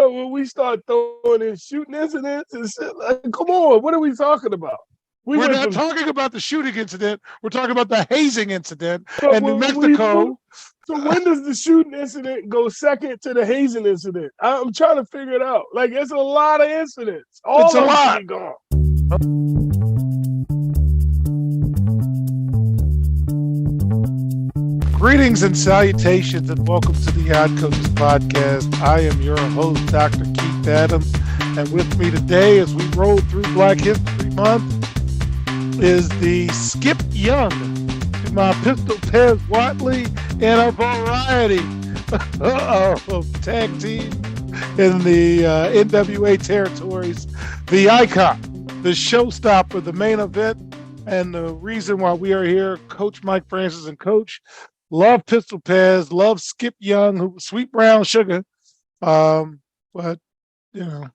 about when we start throwing in shooting incidents and shit? Like, come on, what are we talking about? We're not talking about the shooting incident. We're talking about the hazing incident in New Mexico. So when does the shooting incident go second to the hazing incident? I'm trying to figure it out. Like, it's a lot of incidents. All of them should be gone. Greetings and salutations, and welcome to the Odd Coaches Podcast. I am your host, Dr. Keith Adams, and with me today as we roll through Black History Month is the Skip Young to my Pistol Pez Watley and a variety of tag teams in the NWA territories. The icon, the showstopper, the main event, and the reason why we are here, Coach Mike Francis and Coach. Love Pistol Pez, love Skip Young, who was Sweet Brown Sugar. But, you know,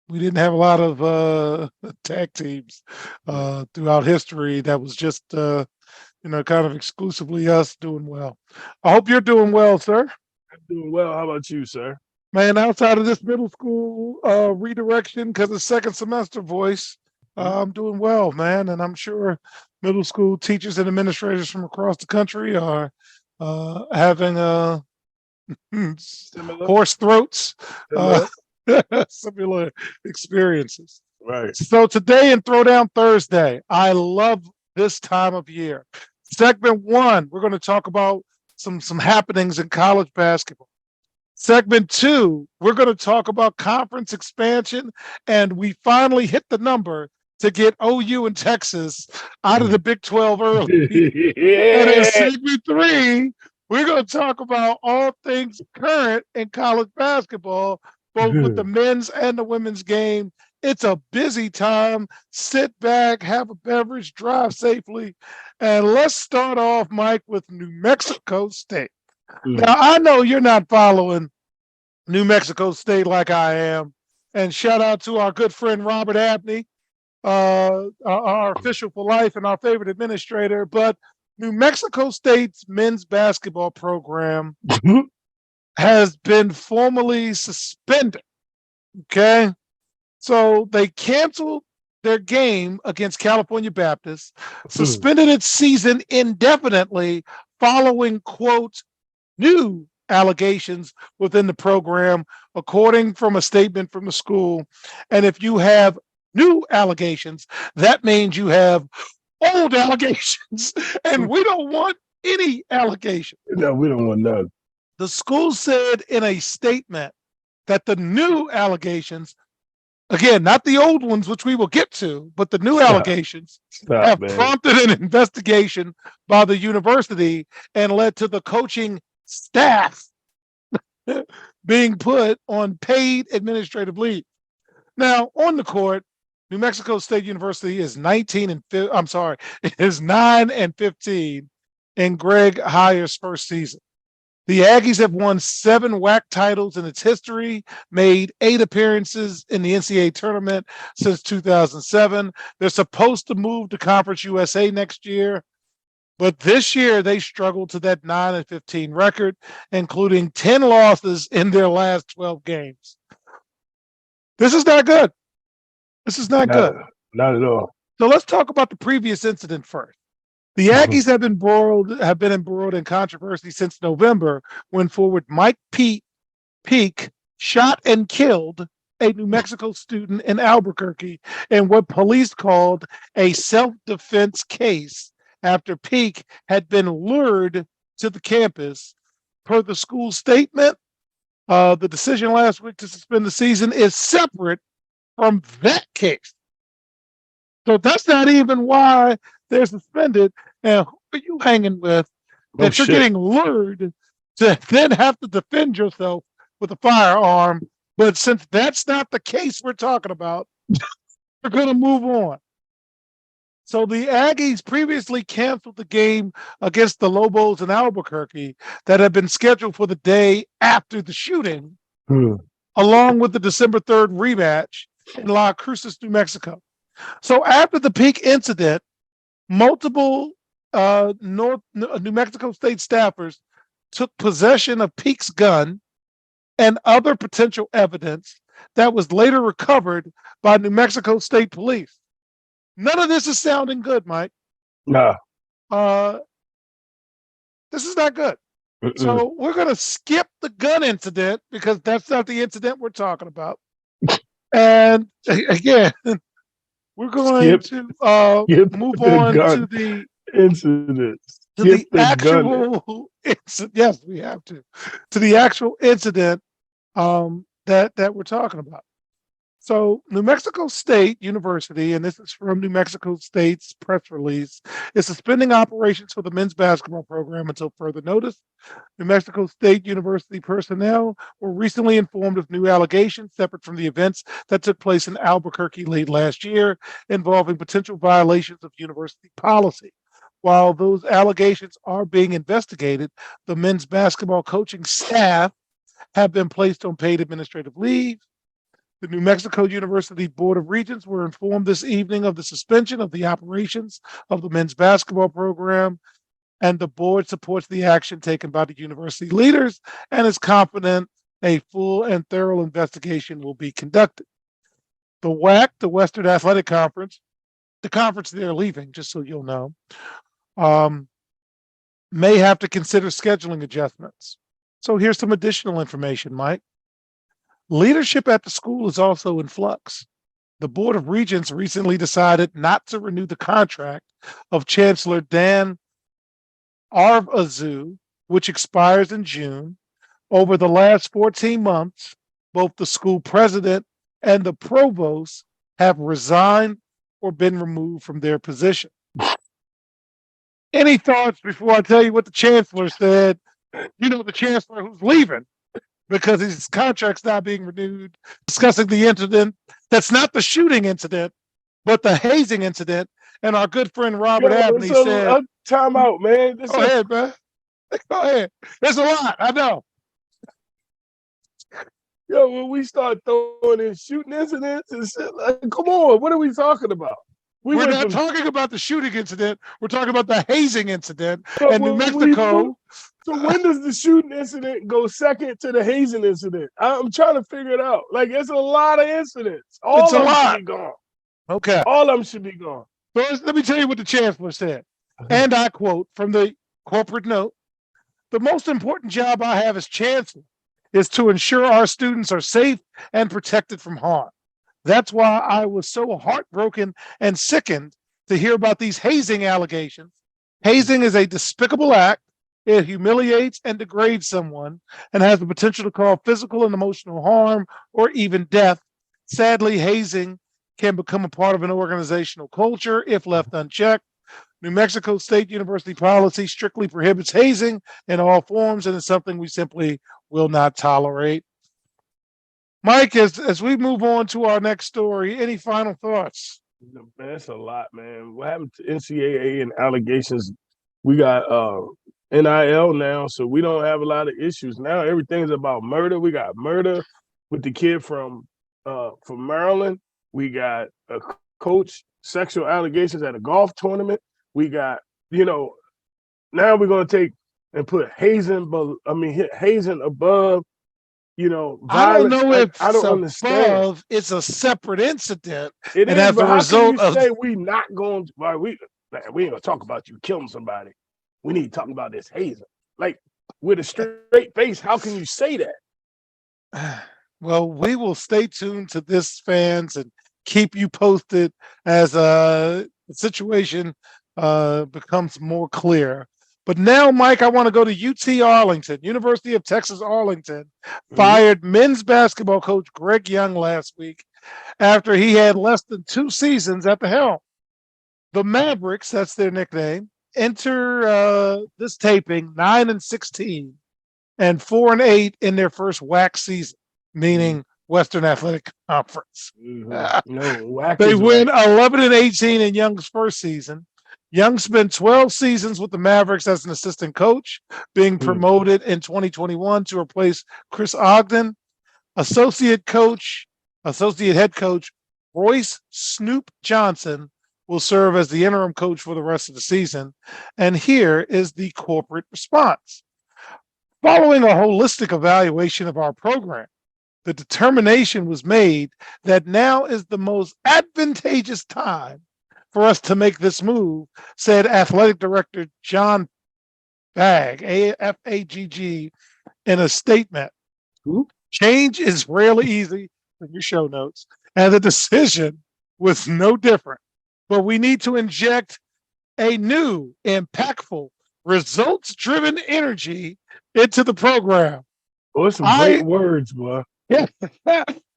we didn't have a lot of tag teams throughout history. That was just, kind of exclusively us doing well. I hope you're doing well, sir. I'm doing well. How about you, sir? Man, outside of this middle school redirection because of second semester voice, I'm doing well, man. And I'm sure middle school teachers and administrators from across the country are having hoarse throats, similar experiences. Right. So today in Throwdown Thursday, I love this time of year. Segment 1, we're going to talk about some happenings in college basketball. Segment 2, we're going to talk about conference expansion, and we finally hit the number to get OU and Texas out of the Big 12 early. Yeah. And in segment 3, we're going to talk about all things current in college basketball, both with the men's and the women's game. It's a busy time. Sit back, have a beverage, drive safely. And let's start off, Mike, with New Mexico State. Now, I know you're not following New Mexico State like I am. And shout out to our good friend Robert Abney, our official for life and our favorite administrator. But New Mexico State's men's basketball program has been formally suspended. Okay. So they canceled their game against California Baptist, suspended its season indefinitely following, quote, new allegations within the program, according from a statement from the school. And if you have new allegations, that means you have old allegations, and we don't want any allegations. No, we don't want none. The school said in a statement that the new allegations, again, not the old ones, which we will get to, but the new allegations have prompted an investigation by the university and led to the coaching staff being put on paid administrative leave. Now, on the court, New Mexico State University is 9 and 15 in Greg Heyer's first season. The Aggies have won 7 WAC titles in its history, made 8 appearances in the NCAA tournament since 2007. They're supposed to move to Conference USA next year, but this year they struggled to that 9 and 15 record, including 10 losses in their last 12 games. This is not good. This is not good. Not at all. So let's talk about the previous incident first. The Aggies have been embroiled in controversy since November when forward Mike Peake shot and killed a New Mexico student in Albuquerque in what police called a self-defense case after Peake had been lured to the campus. Per the school statement, the decision last week to suspend the season is separate from that case. So that's not even why they're suspended. And who are you hanging with that you're getting lured to then have to defend yourself with a firearm? But since that's not the case we're talking about, we're going to move on. So the Aggies previously canceled the game against the Lobos in Albuquerque that had been scheduled for the day after the shooting, along with the December 3rd rematch in La Cruces, New Mexico. So after the Peake incident, multiple New Mexico State staffers took possession of Peake's gun and other potential evidence that was later recovered by New Mexico State Police. None of this is sounding good, Mike. Nah. This is not good. So we're going to skip the gun incident because that's not the incident we're talking about. And again, we're going to move on to the incidents. To the actual incident. Yes, we have to the actual incident that we're talking about. So New Mexico State University, and this is from New Mexico State's press release, is suspending operations for the men's basketball program until further notice. New Mexico State University personnel were recently informed of new allegations separate from the events that took place in Albuquerque late last year involving potential violations of university policy. While those allegations are being investigated, the men's basketball coaching staff have been placed on paid administrative leave. The New Mexico University Board of Regents were informed this evening of the suspension of the operations of the men's basketball program, and the board supports the action taken by the university leaders and is confident a full and thorough investigation will be conducted. The WAC, the Western Athletic Conference, the conference they're leaving, just so you'll know, may have to consider scheduling adjustments. So here's some additional information, Mike. Leadership at the school is also in flux. The Board of Regents recently decided not to renew the contract of Chancellor Dan Arvizu, which expires in June. Over the last 14 months, both the school president and the provost have resigned or been removed from their position. Any thoughts before I tell you what the chancellor said? You know, the chancellor who's leaving because his contract's not being renewed, discussing the incident that's not the shooting incident, but the hazing incident. And our good friend Robert Abney said, time out, man. Go ahead, man. Go ahead. There's a lot, I know. Yo, when we start throwing in shooting incidents and shit, like, come on, what are we talking about? We're not talking about the shooting incident. We're talking about the hazing incident in New Mexico. So when does the shooting incident go second to the hazing incident? I'm trying to figure it out. Like, it's a lot of incidents. All of them should be gone. Okay. All of them should be gone. First, let me tell you what the chancellor said. And I quote from the corporate note, "The most important job I have as chancellor is to ensure our students are safe and protected from harm. That's why I was so heartbroken and sickened to hear about these hazing allegations. Hazing is a despicable act. It humiliates and degrades someone and has the potential to cause physical and emotional harm or even death. Sadly, hazing can become a part of an organizational culture if left unchecked. New Mexico State University policy strictly prohibits hazing in all forms, and it's something we simply will not tolerate." Mike, as we move on to our next story, any final thoughts? Man, that's a lot, man. What happened to NCAA and allegations? We got NIL now, so we don't have a lot of issues. Now everything's about murder. We got murder with the kid from Maryland. We got a coach, sexual allegations at a golf tournament. We got, now we're going to take and put hazing above, violence. I don't know if I don't understand. It's a separate incident. It is, as a result of say we not going to, we ain't gonna talk about you killing somebody. We need to talk about this hazing. Like, with a straight face, how can you say that? Well, we will stay tuned to this, fans, and keep you posted as the situation becomes more clear. But now, Mike, I want to go to UT Arlington. University of Texas Arlington fired men's basketball coach Greg Young last week after he had less than 2 seasons at the helm. The Mavericks, that's their nickname, enter this taping 9-16 and 4-8 in their first WAC season, meaning Western Athletic Conference. They win 11-18 in Young's first season. Young spent 12 seasons with the Mavericks as an assistant coach, being promoted in 2021 to replace Chris Ogden. Associate head coach Royce Snoop Johnson will serve as the interim coach for the rest of the season. And here is the corporate response. Following a holistic evaluation of our program, The determination was made that now is the most advantageous time for us to make this move, said athletic director John Fagg, AFAGG, in a statement. Who? Change is rarely easy in your show notes, and the decision was no different. But we need to inject a new, impactful, results driven energy into the program. Oh, it's some great words, boy. Yeah,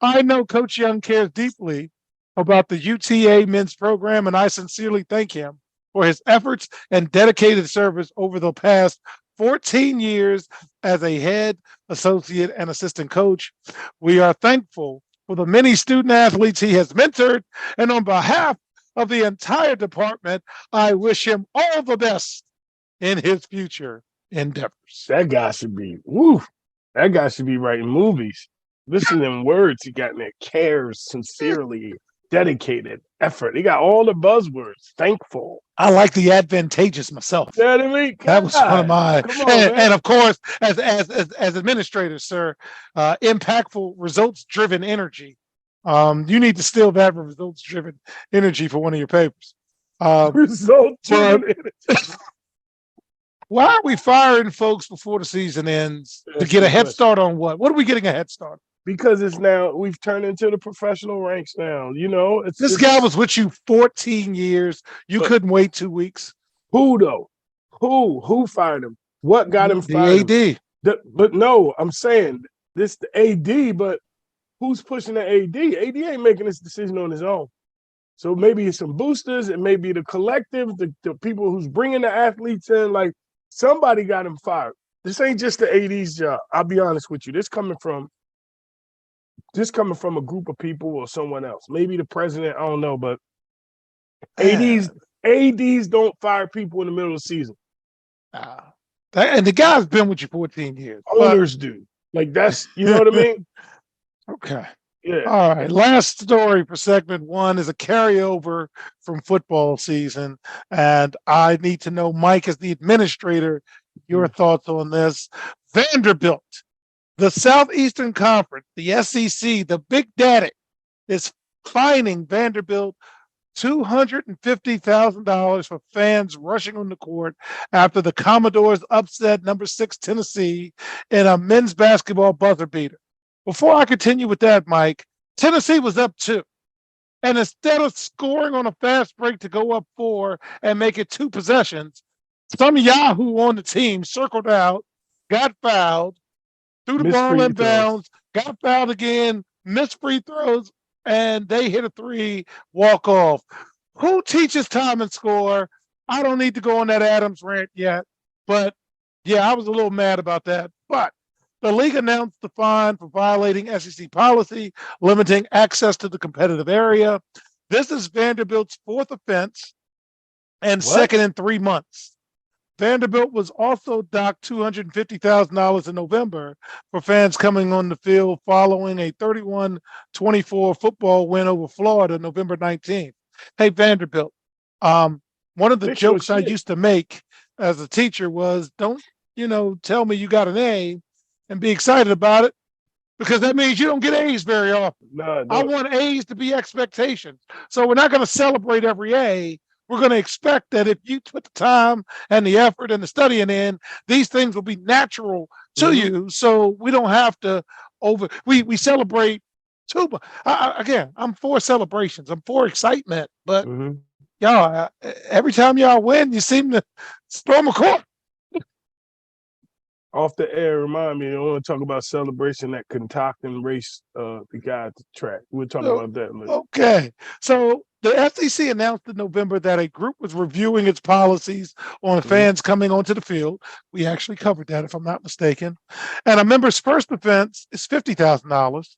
I know Coach Young cares deeply about the UTA men's program, and I sincerely thank him for his efforts and dedicated service over the past 14 years as a head, associate, and assistant coach. We are thankful for the many student athletes he has mentored, and on behalf of the entire department, I wish him all the best in his future endeavors. That guy should be, woo, that guy should be writing movies. Listen to them words he got in there. Cares, sincerely, dedicated, effort. He got all the buzzwords. Thankful. I like the advantageous myself. You know what I mean? That was one of mine. Come on, and of course, as administrators, sir, impactful, results-driven energy. You need to steal that results-driven energy for one of your papers. Results-driven energy. Why are we firing folks before the season ends to get a head start on what? What are we getting a head start? Because it's now, we've turned into the professional ranks now. You know, this guy was with you 14 years. You couldn't wait 2 weeks. Who though? Who fired him? What got him fired? The AD. But no, I'm saying this the AD, but who's pushing the AD? AD ain't making this decision on his own. So maybe it's some boosters, it may be the collective, the people who's bringing the athletes in, like somebody got him fired. This ain't just the AD's job. I'll be honest with you. This coming from a group of people or someone else. Maybe the president, I don't know, but ADs don't fire people in the middle of the season. And the guy's been with you 14 years. Owners do. Like that's, you know what I mean? Okay. Yeah. All right. Last story for segment one is a carryover from football season. And I need to know, Mike, as the administrator, your thoughts on this. Vanderbilt, the Southeastern Conference, the SEC, the Big Daddy, is fining Vanderbilt $250,000 for fans rushing on the court after the Commodores upset number 6 Tennessee in a men's basketball buzzer beater. Before I continue with that, Mike, Tennessee was up 2. And instead of scoring on a fast break to go up 4 and make it 2 possessions, some Yahoo on the team circled out, got fouled, threw the ball in bounds, got fouled again, missed free throws, and they hit a 3, walk off. Who teaches time and score? I don't need to go on that Adams rant yet, but yeah, I was a little mad about that. But the league announced the fine for violating SEC policy, limiting access to the competitive area. This is Vanderbilt's 4th offense and second in 3 months. Vanderbilt was also docked $250,000 in November for fans coming on the field following a 31-24 football win over Florida November 19th. Hey, Vanderbilt, one of the jokes I used to make as a teacher was, don't, tell me you got an A and be excited about it, because that means you don't get A's very often. No. I want A's to be expectations. So we're not going to celebrate every A. We're going to expect that if you put the time and the effort and the studying in, these things will be natural to you. So we don't have to we celebrate too much. Again, I'm for celebrations. I'm for excitement. But y'all, every time y'all win, you seem to storm a court. Off the air, remind me, I want to talk about celebration that Kentucky race the guy at the track. We'll talk about that later. Okay. So the SEC announced in November that a group was reviewing its policies on fans coming onto the field. We actually covered that, if I'm not mistaken. And a member's first offense is $50,000,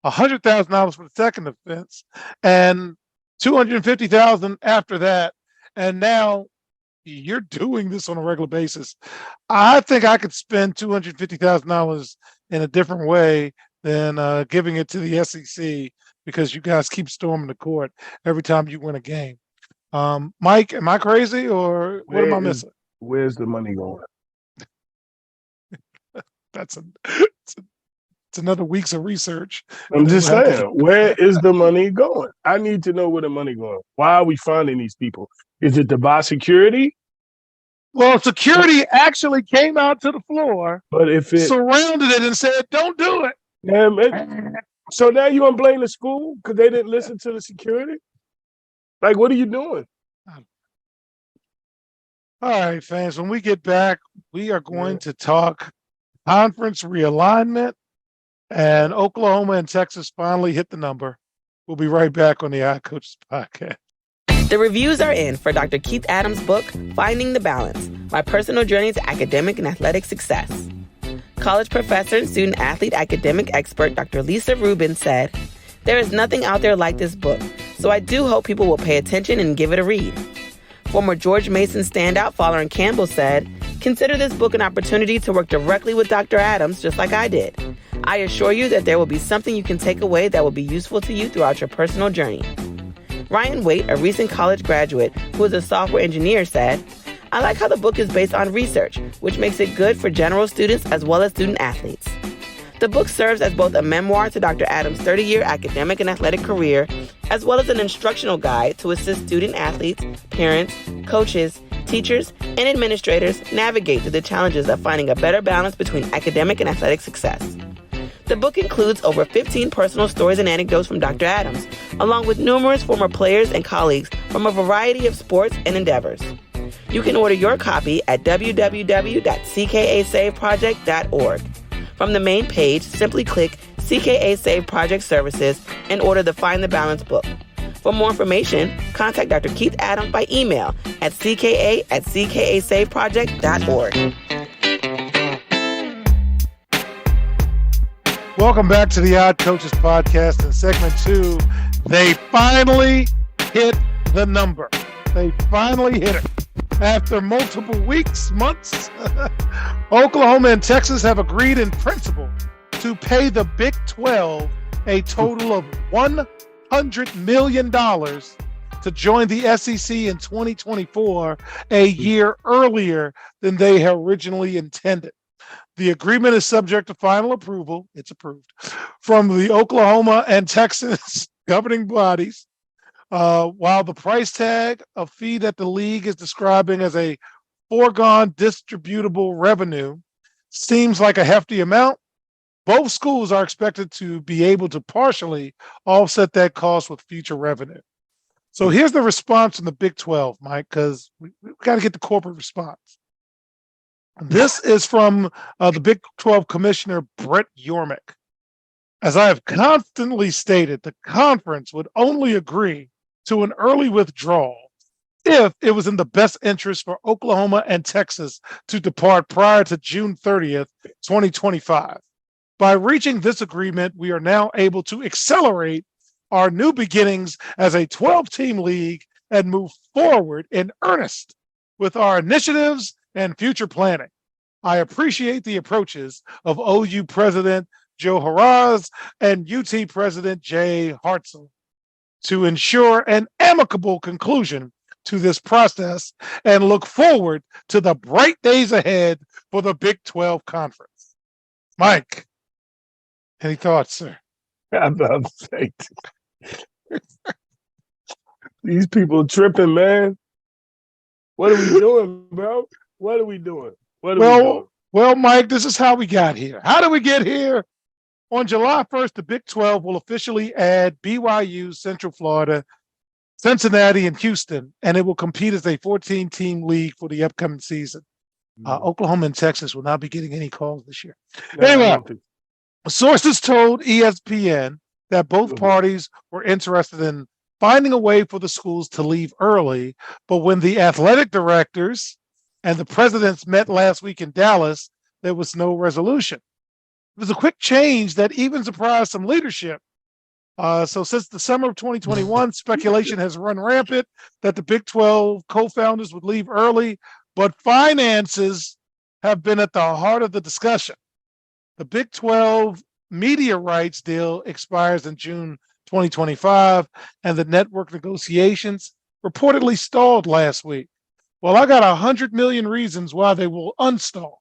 $100,000 for the second offense, and $250,000 after that. And now you're doing this on a regular basis. I think I could spend $250,000 in a different way than giving it to the SEC, because you guys keep storming the court every time you win a game. Mike, am I crazy, or what am I missing? Where's the money going? That's a It's another weeks of research. I'm just saying, where is the money going? I need to know where the money going. Why are we finding these people? Is it to buy security? Well, security actually came out to the floor, but if it surrounded it and said, "Don't do it." So now you gonna blame the school because they didn't listen to the security? Like, what are you doing? All right, fans. When we get back, we are going to talk conference realignment, and Oklahoma and Texas finally hit the number. We'll be right back on the iCoaches podcast. The reviews are in for Dr. Keith Adams' book, Finding the Balance, My Personal Journey to Academic and Athletic Success. College professor and student-athlete academic expert Dr. Lisa Rubin said, "There is nothing out there like this book, so I do hope people will pay attention and give it a read." Former George Mason standout Folarin Campbell said, "Consider this book an opportunity to work directly with Dr. Adams, just like I did. I assure you that there will be something you can take away that will be useful to you throughout your personal journey." Ryan Waite, a recent college graduate who is a software engineer, said, "I like how the book is based on research, which makes it good for general students as well as student athletes." The book serves as both a memoir to Dr. Adams' 30-year academic and athletic career, as well as an instructional guide to assist student athletes, parents, coaches, teachers, and administrators navigate through the challenges of finding a better balance between academic and athletic success. The book includes over 15 personal stories and anecdotes from Dr. Adams, along with numerous former players and colleagues from a variety of sports and endeavors. You can order your copy at www.ckasaveproject.org. From the main page, simply click CKA Save Project Services and order the Find the Balance book. For more information, contact Dr. Keith Adams by email at cka@ckasaveproject.org. Welcome back to the Odd Coaches podcast. In segment 2, they finally hit the number. They finally hit it. After multiple weeks, months, Oklahoma and Texas have agreed in principle to pay the Big 12 a total of $100 million to join the SEC in 2024, a year earlier than they had originally intended. The agreement is subject to final approval, it's approved, from the Oklahoma and Texas governing bodies, while the price tag, a fee that the league is describing as a foregone distributable revenue, seems like a hefty amount. Both schools are expected to be able to partially offset that cost with future revenue. So here's the response from the Big 12, Mike, because we got to get the corporate response. This is from the Big 12 Commissioner, Brett Yormark. As I have constantly stated, the conference would only agree to an early withdrawal if it was in the best interest for Oklahoma and Texas to depart prior to June 30th, 2025. By reaching this agreement, we are now able to accelerate our new beginnings as a 12-team league and move forward in earnest with our initiatives and future planning. I appreciate the approaches of OU President Joe Haraz and UT President Jay Hartzell to ensure an amicable conclusion to this process and look forward to the bright days ahead for the Big 12 Conference. Mike, any thoughts, sir? I'm about to say, these people tripping, man. What are we doing, bro? What are we doing? What are we doing? Well, Mike, this is how we got here. How did we get here? On July 1st, the Big 12 will officially add BYU, Central Florida, Cincinnati, and Houston, and it will compete as a 14-team league for the upcoming season. Oklahoma and Texas will not be getting any calls this year. Anyway, sources told ESPN that both parties were interested in finding a way for the schools to leave early, but when the athletic directors and the presidents met last week in Dallas, there was no resolution. It was a quick change that even surprised some leadership. So since the summer of 2021, speculation has run rampant that the Big 12 co-founders would leave early, but finances have been at the heart of the discussion. The Big 12 media rights deal expires in June 2025, and the network negotiations reportedly stalled last week. Well, I got 100 million reasons why they will unstall.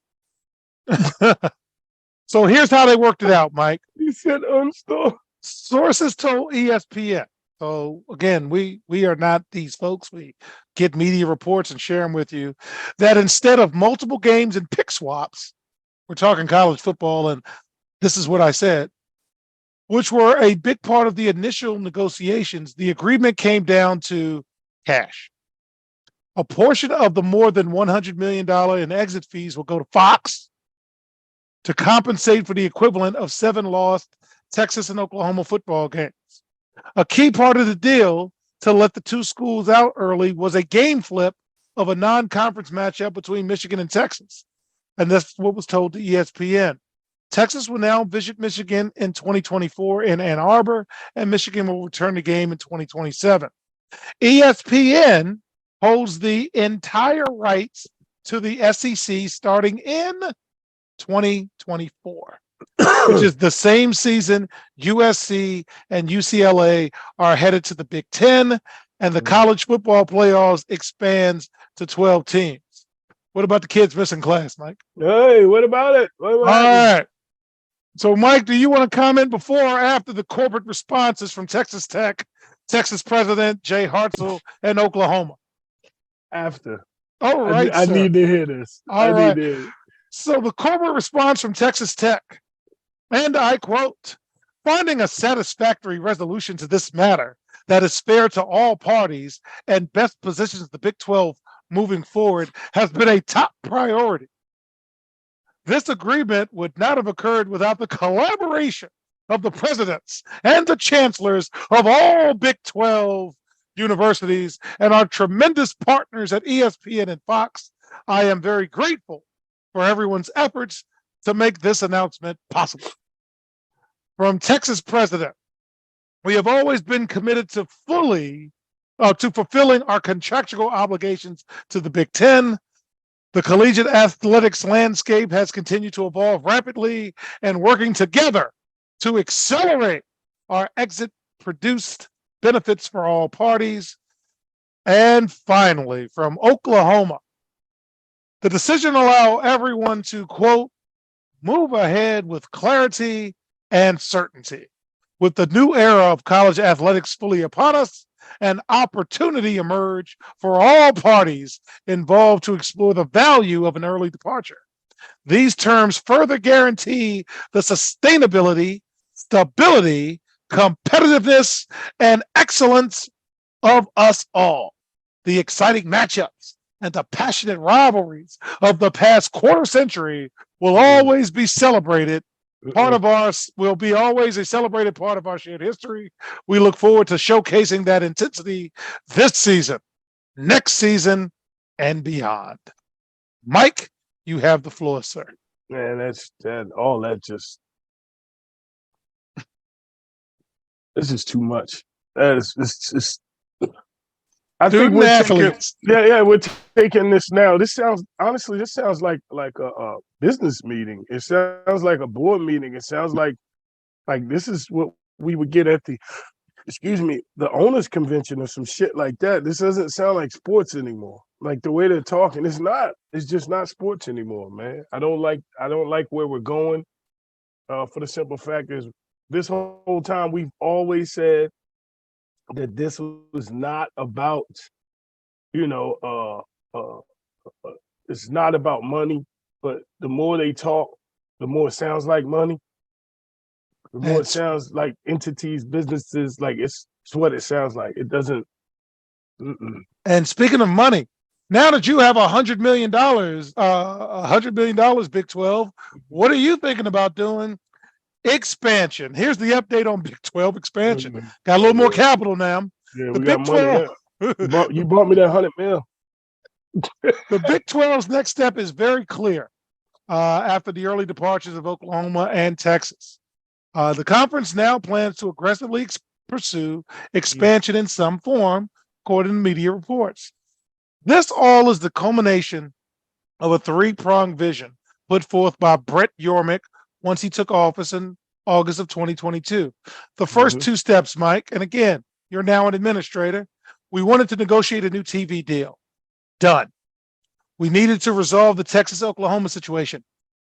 So here's how they worked it out, Mike. He said unstore. Sources told ESPN. So again, we are not these folks. We get media reports and share them with you. That instead of multiple games and pick swaps, we're talking college football, and this is what I said, which were a big part of the initial negotiations. The agreement came down to cash. A portion of the more than $100 million in exit fees will go to Fox to compensate for the equivalent of 7 lost Texas and Oklahoma football games. A key part of the deal to let the two schools out early was a game flip of a non-conference matchup between Michigan and Texas. And that's what was told to ESPN. Texas will now visit Michigan in 2024 in Ann Arbor, and Michigan will return the game in 2027. ESPN holds the entire rights to the SEC starting in 2024, which is the same season USC and UCLA are headed to the Big Ten, and the college football playoffs expands to 12 teams. What about the kids missing class, Mike? Hey, what about it? All right. So, Mike, do you want to comment before or after the corporate responses from Texas Tech, Texas President Jay Hartzell, and Oklahoma? After. All right, I sir. need to hear this. All right. Need to hear it. So the corporate response from Texas Tech, and I quote, finding a satisfactory resolution to this matter that is fair to all parties and best positions the Big 12 moving forward has been a top priority. This agreement would not have occurred without the collaboration of the presidents and the chancellors of all Big 12 universities and our tremendous partners at ESPN and Fox. I am very grateful for everyone's efforts to make this announcement possible. From Texas President, we have always been committed to fulfilling our contractual obligations to the Big Ten. The collegiate athletics landscape has continued to evolve rapidly, and working together to accelerate our exit produced benefits for all parties. And finally, from Oklahoma, the decision allow everyone to, quote, move ahead with clarity and certainty. With the new era of college athletics fully upon us, an opportunity emerge for all parties involved to explore the value of an early departure. These terms further guarantee the sustainability, stability, competitiveness, and excellence of us all. The exciting matchups and the passionate rivalries of the past quarter century will always be celebrated. Will be always a celebrated part of our shared history. We look forward to showcasing that intensity this season, next season, and beyond. Mike, you have the floor, sir. Man, this is too much. It's I think we're we're taking this now. This sounds like a business meeting. It sounds like a board meeting. It sounds like this is what we would get at the owners convention or some shit like that. This doesn't sound like sports anymore. Like the way they're talking, it's just not sports anymore, man. I don't like where we're going. For the simple fact is, this whole time we've always said that this was not about, it's not about money, but the more they talk, the more it sounds like money. The more it sounds like entities, businesses, like it's what it sounds like. It doesn't. And speaking of money, now that you have $100 million, Big 12, what are you thinking about doing? Expansion. Here's the update on Big 12 expansion. Got a little more capital now. Yeah, we got money. You bought me that $100 million. The Big 12's next step is very clear after the early departures of Oklahoma and Texas. The conference now plans to aggressively pursue expansion in some form, according to media reports. This all is the culmination of a three-pronged vision put forth by Brett Yormark once he took office in August of 2022. The first two steps, Mike, and again, you're now an administrator. We wanted to negotiate a new TV deal. Done. We needed to resolve the Texas-Oklahoma situation.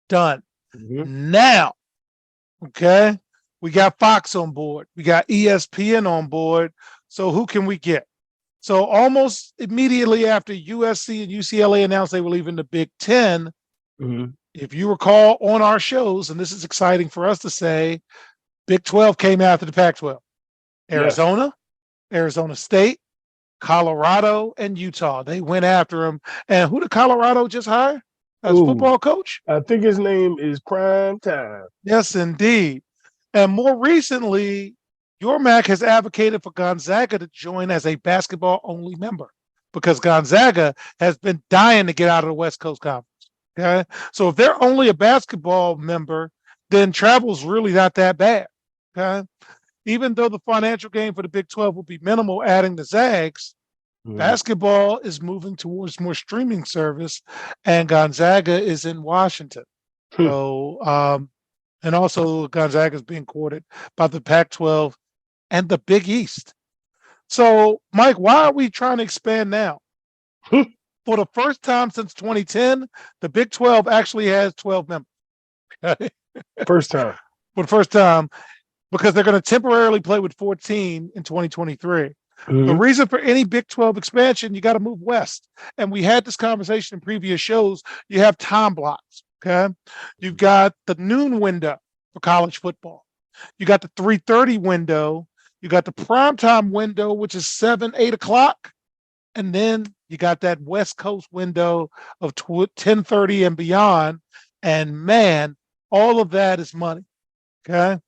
Done. Now, okay, we got Fox on board. We got ESPN on board. So who can we get? So almost immediately after USC and UCLA announced they were leaving the Big Ten, if you recall on our shows, and this is exciting for us to say, Big 12 came after the Pac-12. Arizona, Arizona State, Colorado, and Utah. They went after him. And who did Colorado just hire as football coach? I think his name is Prime Time. Yes, indeed. And more recently, Yormark has advocated for Gonzaga to join as a basketball-only member because Gonzaga has been dying to get out of the West Coast Conference. Okay, so if they're only a basketball member, then travel's really not that bad. Okay, even though the financial gain for the Big 12 will be minimal, adding the Zags, basketball is moving towards more streaming service, and Gonzaga is in Washington. So, and also Gonzaga is being courted by the Pac-12 and the Big East. So, Mike, why are we trying to expand now? For the first time since 2010, the Big 12 actually has 12 members. First time. For the first time, because they're going to temporarily play with 14 in 2023. The reason for any Big 12 expansion, you got to move west. And we had this conversation in previous shows. You have time blocks, okay? You've got the noon window for college football. You got the 3:30 window. You got the primetime window, which is 7, 8 o'clock. And then you got that West Coast window of 10:30 and beyond. And man, all of that is money, okay?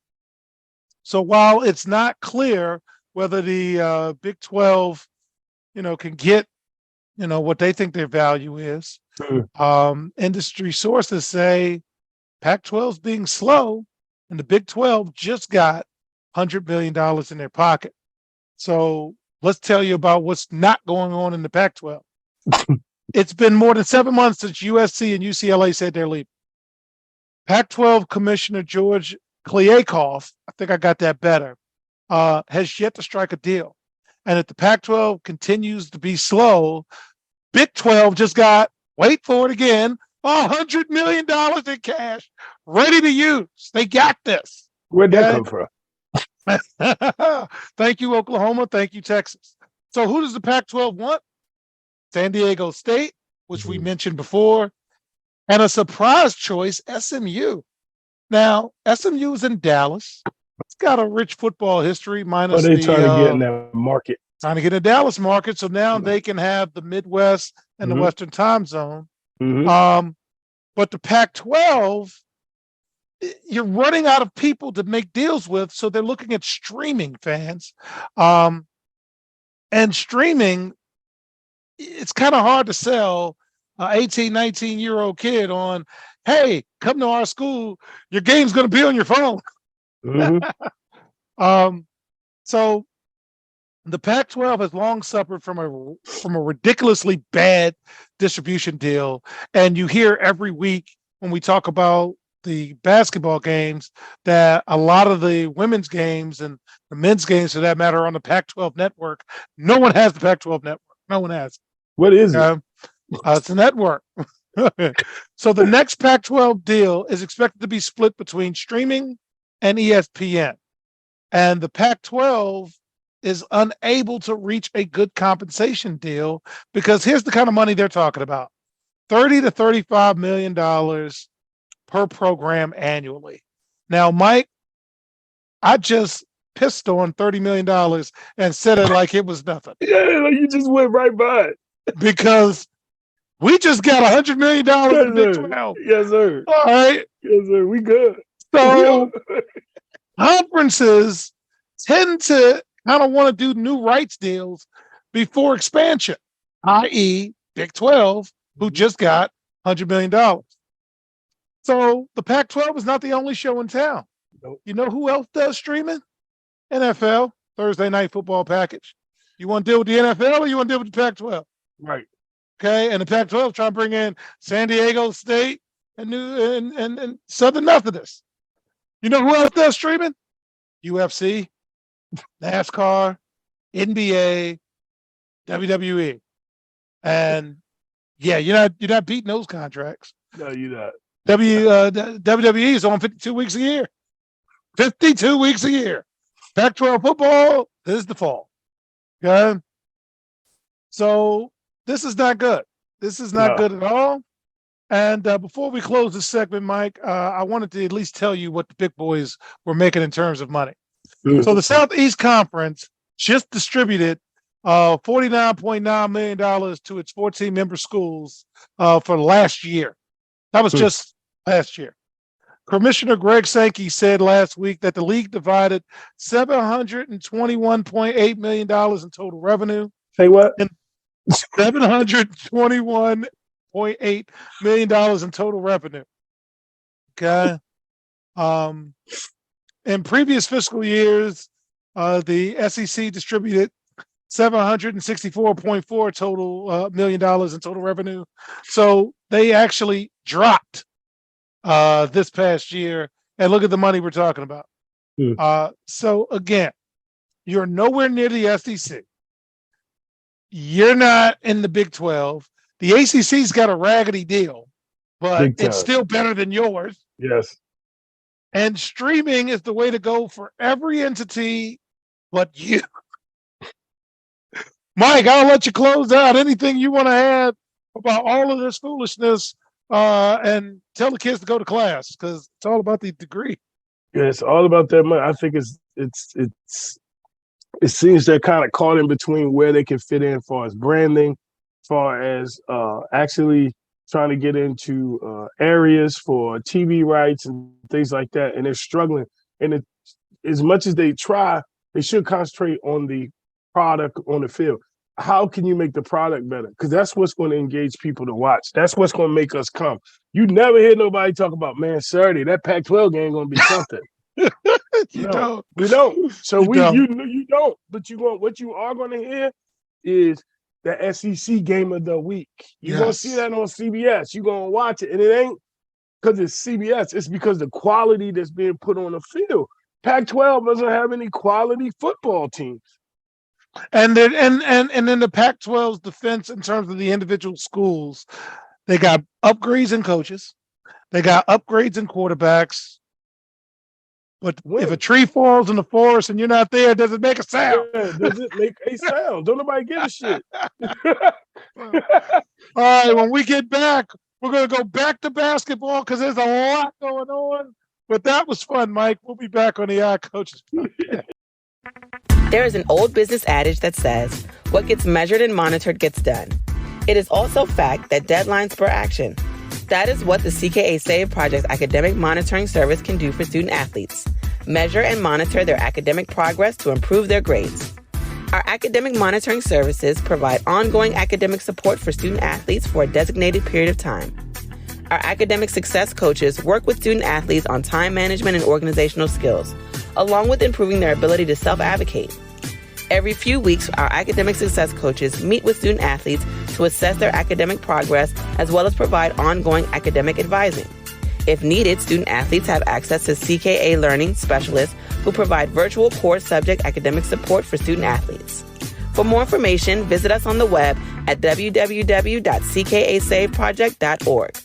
So while it's not clear whether the Big 12, can get, what they think their value is, industry sources say Pac-12 is being slow, and the Big 12 just got $100 million in their pocket. So let's tell you about what's not going on in the Pac-12. It's been more than 7 months since USC and UCLA said they're leaving. Pac-12 Commissioner George Kliavkoff, I think I got that better, has yet to strike a deal. And if the Pac-12 continues to be slow, Big 12 just got, wait for it again, $100 million in cash ready to use. They got this. Where'd that come from? Thank you, Oklahoma. Thank you, Texas. So who does the Pac-12 want? San Diego State, which we mentioned before, and a surprise choice, SMU. Now, SMU is in Dallas. It's got a rich football history, minus they're trying to get in that market. Trying to get in the Dallas market, so now they can have the Midwest and the Western time zone. But the Pac-12, you're running out of people to make deals with, so they're looking at streaming fans. And streaming, it's kind of hard to sell an 18, 19-year-old kid on, hey, come to our school, your game's going to be on your phone. So the Pac-12 has long suffered from a ridiculously bad distribution deal. And you hear every week when we talk about the basketball games that a lot of the women's games and the men's games, for that matter, are on the Pac-12 network. No one has the Pac-12 network. No one has. What is it? It's a network. So the next Pac-12 deal is expected to be split between streaming and ESPN. And the Pac-12 is unable to reach a good compensation deal because here's the kind of money they're talking about. $30 to $35 million per program annually. Now, Mike, I just pissed on $30 million and said it like it was nothing. Yeah, you just went right by it. Because we just got $100 million in the Big 12. Yes, sir. All right. Yes, sir. We good. So conferences tend to kind of want to do new rights deals before expansion, i.e. Big 12, who just got $100 million. So the Pac-12 is not the only show in town. Nope. You know who else does streaming? NFL, Thursday Night Football package. You want to deal with the NFL or you want to deal with the Pac-12? Right. Okay, and the Pac-12 trying to bring in San Diego State and Southern Methodist. You know who else does streaming? UFC, NASCAR, NBA, WWE. And yeah, you're not beating those contracts. No, you're not. WWE is on 52 weeks a year. 52 weeks a year. Pac-12 football is the fall. Okay. So this is not good. This is not good at all. And before we close this segment, Mike, I wanted to at least tell you what the big boys were making in terms of money. So the Southeast Conference just distributed $49.9 million to its 14 member schools for last year. That was just last year. Commissioner Greg Sankey said last week that the league divided $721.8 million in total revenue. Say what? $721.8 million in total revenue. Okay. In previous fiscal years, the SEC distributed $764.4 total million in total revenue. So they actually dropped this past year. And look at the money we're talking about. So again, you're nowhere near the SEC. You're not in the Big 12. The ACC's got a raggedy deal, but it's still better than yours. Yes. And streaming is the way to go for every entity but you. Mike, I'll let you close out. Anything you want to add about all of this foolishness and tell the kids to go to class because it's all about the degree. Yeah, it's all about that money. I think it seems they're kind of caught in between where they can fit in as far as branding, as far as actually trying to get into areas for TV rights and things like that. And they're struggling. And as much as they try, they should concentrate on the product on the field. How can you make the product better? Because that's what's going to engage people to watch. That's what's going to make us come. You never hear nobody talk about, man, Saturday, that Pac-12 game going to be something. You don't. We don't. So You you don't. But what you are going to hear is the SEC game of the week. You're going to see that on CBS. You're going to watch it. And it ain't because it's CBS. It's because the quality that's being put on the field. Pac-12 doesn't have any quality football teams. And then in the Pac-12's defense in terms of the individual schools, they got upgrades in coaches. They got upgrades in quarterbacks. But if a tree falls in the forest and you're not there, does it make a sound? Yeah, does it make a sound? Don't nobody give a shit. All right, when we get back, we're going to go back to basketball because there's a lot going on. But that was fun, Mike. We'll be back on the iCoaches. There is an old business adage that says, what gets measured and monitored gets done. It is also fact that deadlines spur action. That is what the CKA Save Project Academic Monitoring Service can do for student athletes. Measure and monitor their academic progress to improve their grades. Our academic monitoring services provide ongoing academic support for student athletes for a designated period of time. Our academic success coaches work with student athletes on time management and organizational skills, along with improving their ability to self-advocate. Every few weeks, our academic success coaches meet with student athletes to assess their academic progress as well as provide ongoing academic advising. If needed, student athletes have access to CKA Learning Specialists who provide virtual core subject academic support for student athletes. For more information, visit us on the web at www.ckasaveproject.org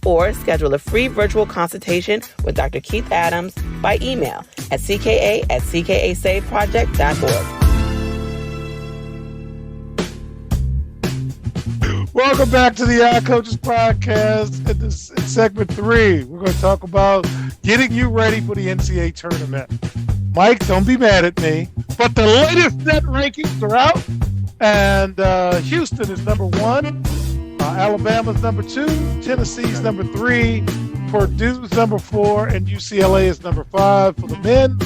or schedule a free virtual consultation with Dr. Keith Adams by email at cka@ckasaveproject.org. Welcome back to the iCoaches Podcast. In segment 3, we're going to talk about getting you ready for the NCAA tournament. Mike, don't be mad at me, but the latest net rankings are out, and Houston is number 1, Alabama's number 2, Tennessee's number 3, Purdue's number 4, and UCLA is number 5 for the men.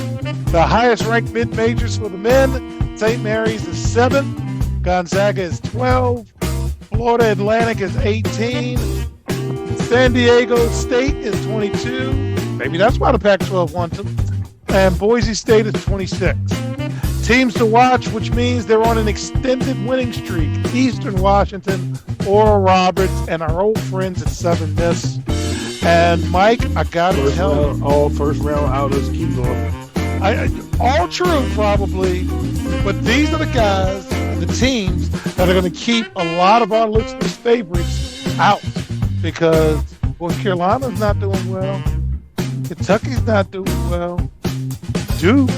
The highest ranked mid-majors for the men, St. Mary's is 7, Gonzaga is 12, Florida Atlantic is 18. San Diego State is 22. Maybe that's why the Pac-12 won them. And Boise State is 26. Teams to watch, which means they're on an extended winning streak. Eastern Washington, Oral Roberts, and our old friends at Southern Miss. And Mike, I got to tell you. All first round outers keep going. All true, probably. But these are the guys, the teams, that are going to keep a lot of our listeners' favorites out because North Carolina's not doing well. Kentucky's not doing well. Duke,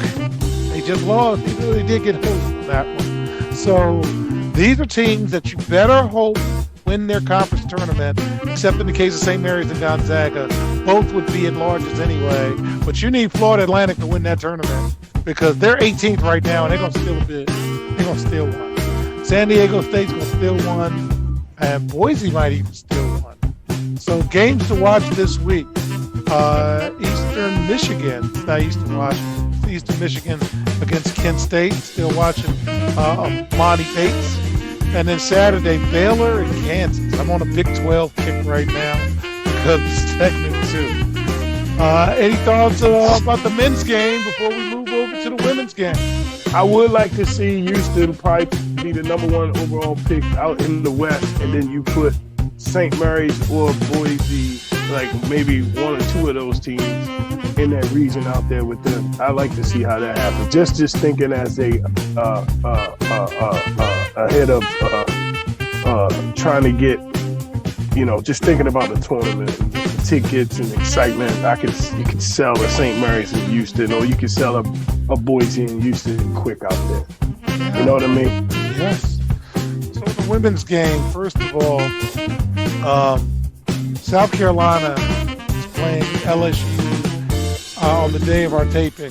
they just lost. Even though they did get hosed on that one. So these are teams that you better hope win their conference tournament, except in the case of St. Mary's and Gonzaga. Both would be at larges anyway. But you need Florida Atlantic to win that tournament because they're 18th right now and they're going to steal a bit. They're going to steal one. San Diego State's going to steal one. And Boise might even steal one. So games to watch this week. Eastern Michigan. It's not Eastern Washington. Eastern Michigan against Kent State. Still watching Monty Bates. And then Saturday, Baylor and Kansas. I'm on a Big 12 kick right now because it's segment 2. Any thoughts about the men's game before we move over to the women's game? I would like to see Houston probably be the number 1 overall pick out in the West, and then you put St. Mary's or Boise, like maybe 1 or 2 of those teams in that region out there with them. I like to see how that happens. Just thinking as a ahead of trying to get, just thinking about the tournament, the tickets and excitement. You could sell a St. Mary's in Houston, or you could sell a Boise in Houston quick out there. You know what I mean? Yes. So the women's game, first of all, South Carolina is playing LSU on the day of our taping.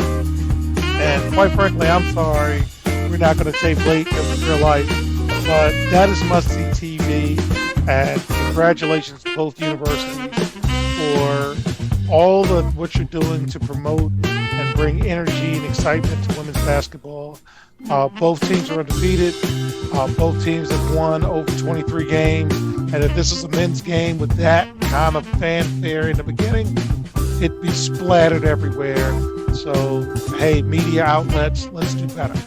And quite frankly, I'm sorry, we're not going to tape late in real life, but that is must-see TV. And congratulations to both universities for all what you're doing to promote and bring energy and excitement to women's basketball. Both teams are undefeated. Both teams have won over 23 games. And if this is a men's game with that kind of fanfare in the beginning, it'd be splattered everywhere. So, hey, media outlets, let's do better.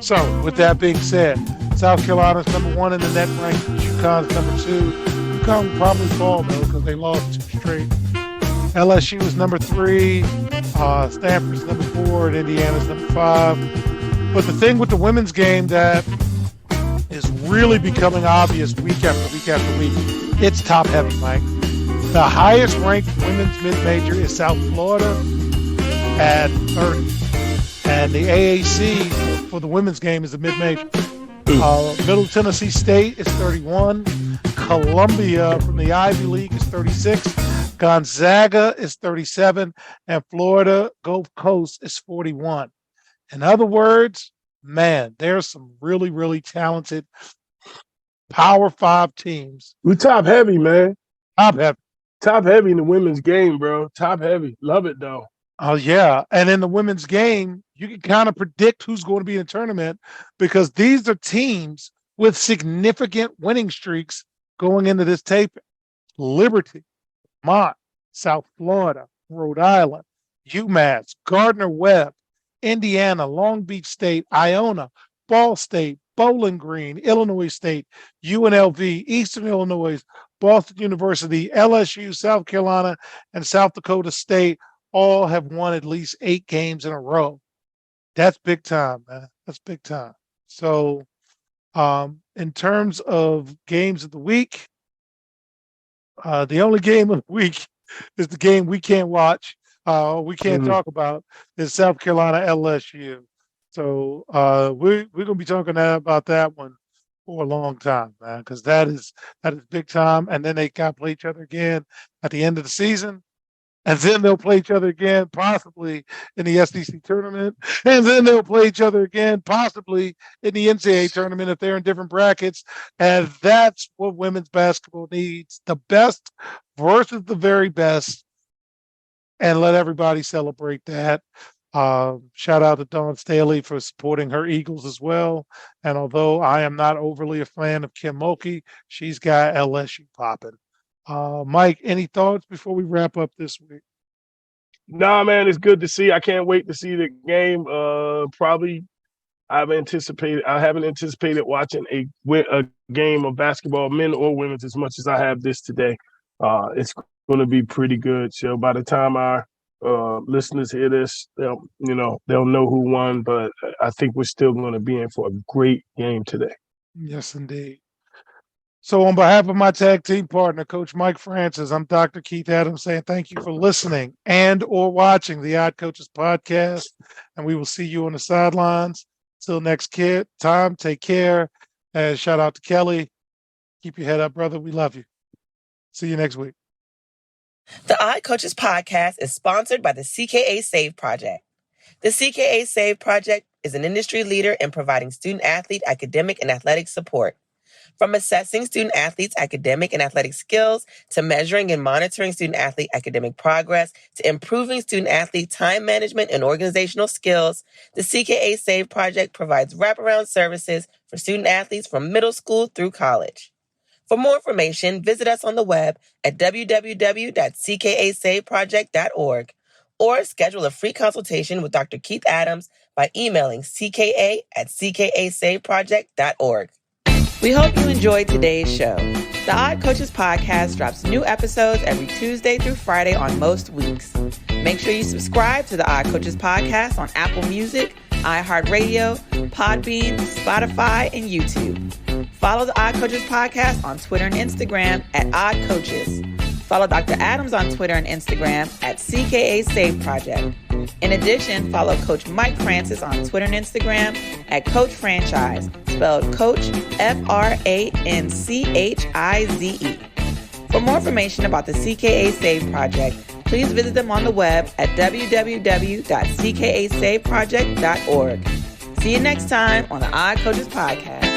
So, with that being said, South Carolina's number 1 in the net rankings. UConn's number 2. UConn will probably fall, though, because they lost 2 straight. LSU is number 3. Stanford's number 4. And Indiana's number 5. But the thing with the women's game that is really becoming obvious week after week after week, it's top heavy, Mike. The highest ranked women's mid-major is South Florida at 30. And the AAC for the women's game is a mid-major. Middle Tennessee State is 31. Columbia from the Ivy League is 36. Gonzaga is 37. And Florida Gulf Coast is 41. In other words, man, there's some really, really talented Power 5 teams. We top heavy, man. Top heavy. Top heavy in the women's game, bro. Top heavy. Love it, though. Oh, yeah. And in the women's game, you can kind of predict who's going to be in the tournament because these are teams with significant winning streaks going into this taping. Liberty, Mont, South Florida, Rhode Island, UMass, Gardner-Webb, Indiana, Long Beach State, Iona, Ball State, Bowling Green, Illinois State, UNLV, Eastern Illinois, Boston University, LSU, South Carolina, and South Dakota State all have won at least 8 games in a row. That's big time, man. That's big time. So in terms of games of the week, the only game of the week is the game we can't watch. We can't talk about is South Carolina LSU. So we're going to be talking about that one for a long time, man, because that is big time. And then they got to play each other again at the end of the season. And then they'll play each other again, possibly in the SEC tournament. And then they'll play each other again, possibly in the NCAA tournament if they're in different brackets. And that's what women's basketball needs. The best versus the very best. And let everybody celebrate that. Shout out to Dawn Staley for supporting her Eagles as well. And although I am not overly a fan of Kim Mulkey, she's got LSU popping. Mike, any thoughts before we wrap up this week? Nah, man, it's good to see. I can't wait to see the game. Probably I haven't anticipated watching a game of basketball, men or women's, as much as I have this today. It's going to be pretty good. So by the time our listeners hear this, they'll know who won. But I think we're still going to be in for a great game today. Yes, indeed. So on behalf of my tag team partner, Coach Mike Francis, I'm Dr. Keith Adams saying thank you for listening and or watching the Odd Coaches podcast. And we will see you on the sidelines. Till next time, take care. And shout out to Kelly. Keep your head up, brother. We love you. See you next week. The Odd Coaches podcast is sponsored by the CKA Save Project. The CKA Save Project is an industry leader in providing student-athlete academic and athletic support. From assessing student-athletes' academic and athletic skills, to measuring and monitoring student-athlete academic progress, to improving student-athlete time management and organizational skills, the CKA Save Project provides wraparound services for student-athletes from middle school through college. For more information, visit us on the web at www.ckasaveproject.org or schedule a free consultation with Dr. Keith Adams by emailing cka@ckasaveproject.org. We hope you enjoyed today's show. The Odd Coaches podcast drops new episodes every Tuesday through Friday on most weeks. Make sure you subscribe to the Odd Coaches podcast on Apple Music, iHeartRadio, Podbean, Spotify, and YouTube. Follow the Odd Coaches podcast on Twitter and Instagram at Odd Coaches. Follow Dr. Adams on Twitter and Instagram at CKA Save Project. In addition, follow Coach Mike Francis on Twitter and Instagram at Coach Franchise, spelled Coach Franchize. For more information about the CKA Save Project, please visit them on the web at www.ckasaveproject.org. See you next time on the Odd Coaches podcast.